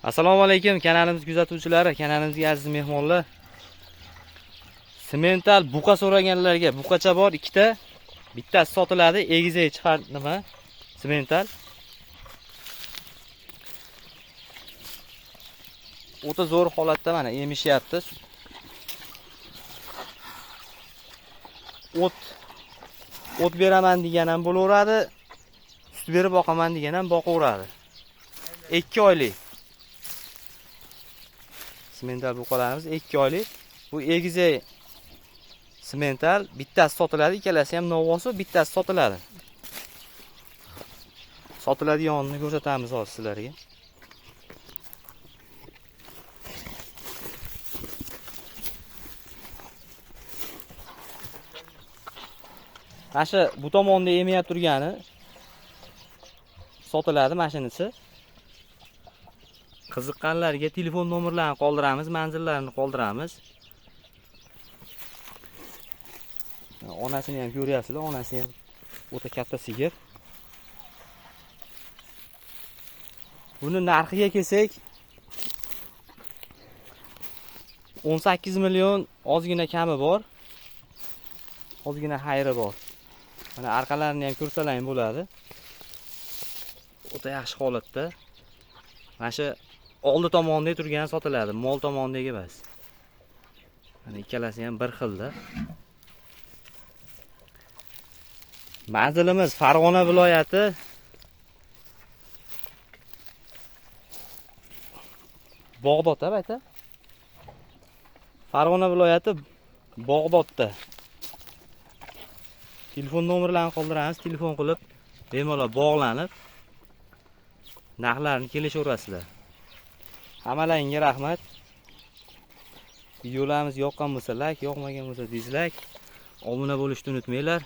Assalomu alaykum kanalimiz kuzatuvchilari, kanalimizga aziz mehmonlar. Semental buqa so'raganlarga buqacha bor ikkita. Bittasi sotiladi, egizak chiqar nima? Semental. O'ta zo'r holatda mana emishyapti. O't beraman degan ham bo'laveradi. Sut berib boqaman degan ham boqaveradi. 2 oylik. Semental buqalarimiz 2 oylik. Bu egizak semental, bittasi sotiladi, ikkalasi ham novvosi, bittasi sotiladi. Sotiladiganini ko'rsatamiz hozir sizlarga. Mana bu tomonda emiyap turgani sotiladi mashinasi. Qiziqqanlarga telefon nomerlarini qoldiramiz, manzillarini qoldiramiz. Onasini ham ko'ryapsizlar, onasi ham o'ta katta sigir. Buni narxiga kelsak 18 million ozgina kami bor. Ozgina xayri bor. Mana orqalarini ham ko'rsalaring bo'ladi. O'ta yaxshi holatda. Mana shu oldi tomonda turgan sotiladi, mol tomondagi emas. Mana ikkalasi ham bir xilda. Manzilimiz Farg'ona viloyati Bog'dod ayta. Farg'ona viloyati Bog'dodda. Telefon nomerlarini qoldiramiz, telefon qilib bemalol bog'lanib narxlarini kelishaverasizlar. Hammalaringga rahmat. Videolarimiz yoqqan bo'lsa like, yoqmagan bo'lsa dislike. Obuna bo'lishni unutmanglar.